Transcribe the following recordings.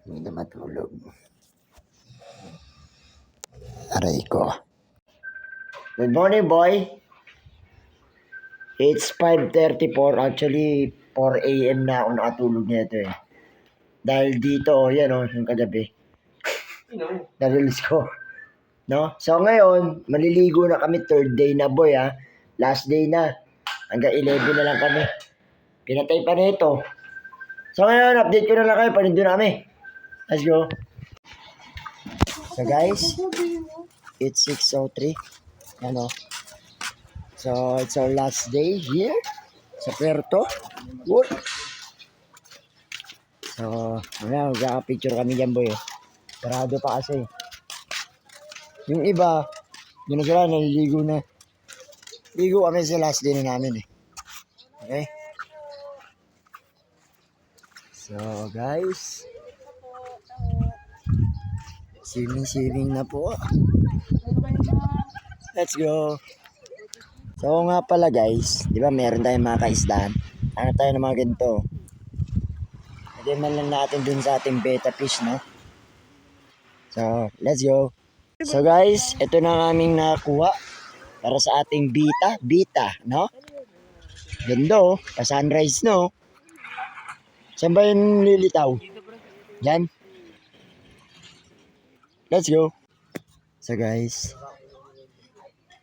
Hindi na matulog. Aray ko. Good morning, boy. It's 5:34. Actually, 4 a.m. na ako nakatulog nito eh. Dahil dito, yan o, yung kagabi. Narilis ko. No? So ngayon, maliligo na kami. Third day na, boy ha. Last day na. Hanggang 11 na lang kami. Pinatay pa nito. So ngayon, update ko na lang kayo. Panindo na kami. Let's go. So guys, it's 6:03. Ano? So it's our last day here sa Puerto. Good. So, ano, magkaka-picture kami dyan, boy. Sarado pa kasi. Yung iba, yun na sila, naliligo na. Ligo kami sa last day na namin eh. Okay? So, guys. Swimming na po. Let's go. So, nga pala guys, di ba meron tayong mga kaisdaan? Ano tayo ng mga ganito? Lagyan man lang natin dun sa ating betta fish, no? So, let's go. So guys, ito na ang aming nakuha para sa ating bita, no? Ganda oh, pa-sunrise, no? Saan ba yung lilitaw? Yan. Let's go. So guys,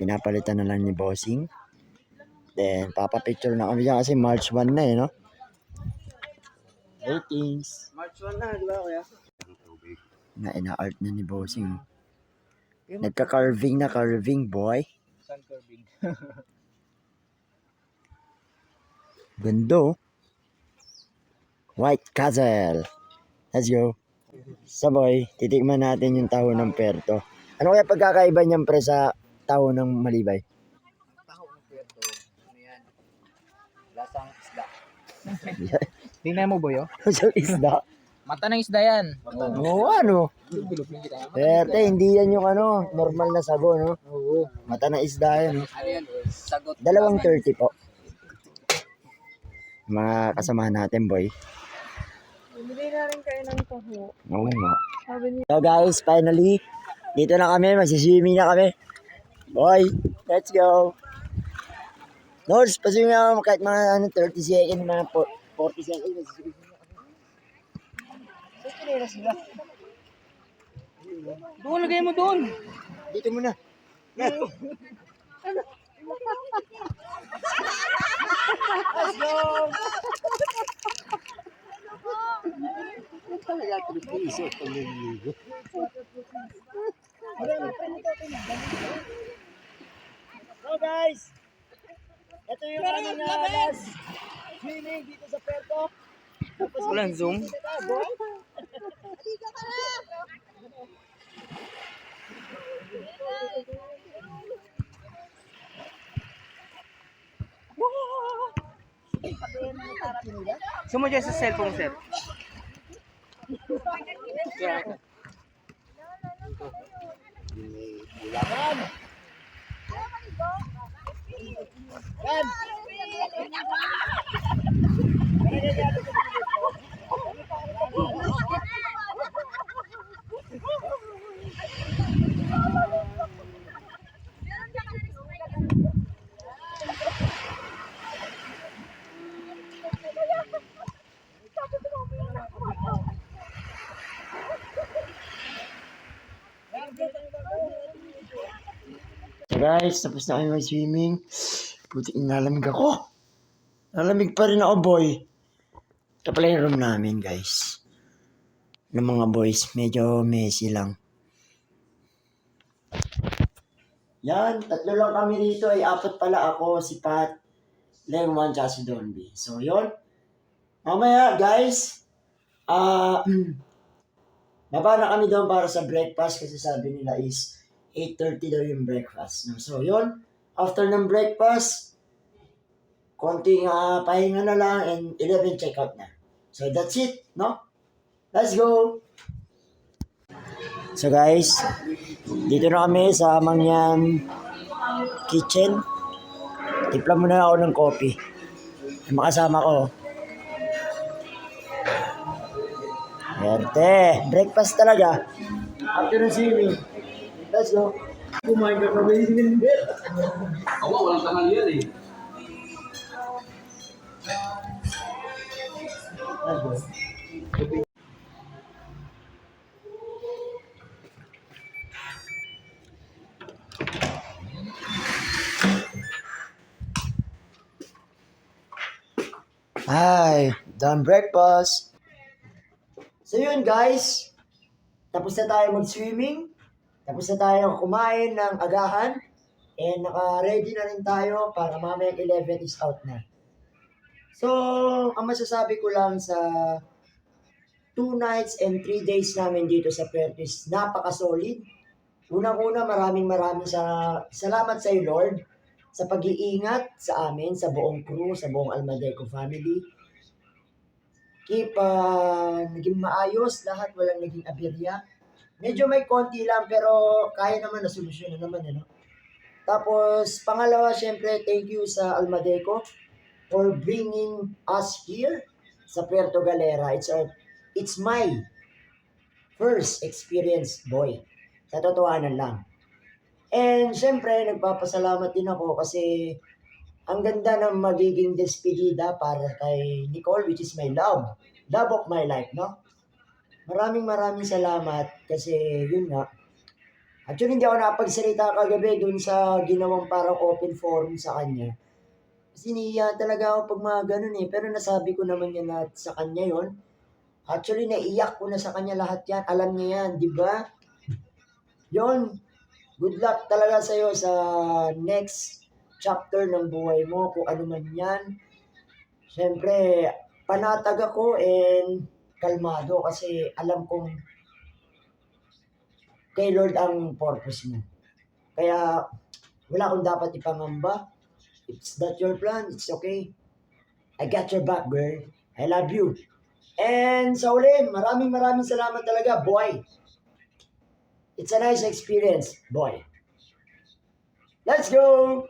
pinapalitan na lang ni Bossing. Then, papapicture na kami dyan kasi March 1 na eh, no? Ratings. March 1 na, di ba kuya? Na ina-art na ni Bossing. Nagka-carving na carving, boy. Sun curving. Ganda oh. White Castle. Let's go. So boy, titikman natin yung taho ng Puerto. Ano kaya pagkakaiba niyan pre sa taho ng Malibay? Taho ng Puerto. Ano yan? Lasang isda. Tingnan mo boy oh. So isda. Mata ng isda yan. Oo, ano? Perte, hindi yan yung ano, normal na sago, no? Oo. Mata na isda yan, no? Ano yan? Sagot. 2.30 po. Mga kasamahan natin, boy. Bumili na rin kayo ng taho. Oo nga. Sabi niya, So guys, finally, dito na kami, magsiswimming na kami. Boy, let's go. Nords, paswimming na kahit mga 30 seconds, mga 40 seconds, magsiswimming na kami. Saan na sila? Doon, lagay mo doon. Dito muna. Let's go. Talaga piso pag naliligo. So guys, ito yung aming last swimming dito sa Puerto. Walang zoom. Sumo dyan sa cellphone, sir. Yan! Yan! So guys, tapos na kami mag-swimming. Puti, nalamig ako. Nalamig pa rin ako, boy. Ito pala yung room namin, guys. Ng mga boys, medyo messy lang. Yan, 3 lang kami dito. Ay 4 pala ako, si Pat, Lemon, tsaka si Donby. So, yun. Mamaya, guys, baba na kami doon para sa breakfast kasi sabi nila is 8:30 daw yung breakfast. No? So, yun. After ng breakfast, konting pahinga na lang and 11 check-out na. So, that's it, no? Let's go! So, guys, dito na kami sa Mangyan Kitchen. Tipla muna ako ng coffee. Yung makasama ko. Erte, breakfast talaga. After ng swimming. Let's go. Kumain ka kami hindi. Ako, walang tanghalian eh. Let's go. Hi, done breakfast. So yun guys, tapos na tayo mag-swimming, tapos na tayo kumain ng agahan, and naka-ready na rin tayo para mamaya 11 is out na. So, ang masasabi ko lang sa 2 nights and 3 days namin dito sa Puerto is napaka-solid. Unang-una, maraming salamat sa iyo, Lord, sa pag-iingat sa amin, sa buong crew, sa buong Almadeco family. Naging maayos lahat, walang naging aberya. Medyo may konti lang pero kaya naman na solusyon na naman, ano. Tapos pangalawa, syempre, thank you sa Almadeco for bringing us here sa Puerto Galera. It's my first experience, boy. Sa totohanan lang. And syempre, nagpapasalamat din ako kasi ang ganda ng magiging despedida para kay Nicole, which is my love of my life, no? Maraming salamat kasi yun nga. Actually, hindi ako nakapagsalita kagabi dun sa ginawang parang open forum sa kanya. Kasi niya talaga ako pag mga ganun eh. Pero nasabi ko naman yan na sa kanya yon. Actually, naiyak ko na sa kanya lahat yan. Alam niya yan, di ba? Yon. Good luck talaga sa'yo sa next chapter ng buhay mo, kung ano man yan. Siyempre, panatag ako and kalmado kasi alam kong kay Lord ang purpose mo. Kaya, wala akong dapat ipangamba. It's not your plan, it's okay. I got your back, girl. I love you. And sa uli, maraming salamat talaga, boy. It's a nice experience, boy. Let's go!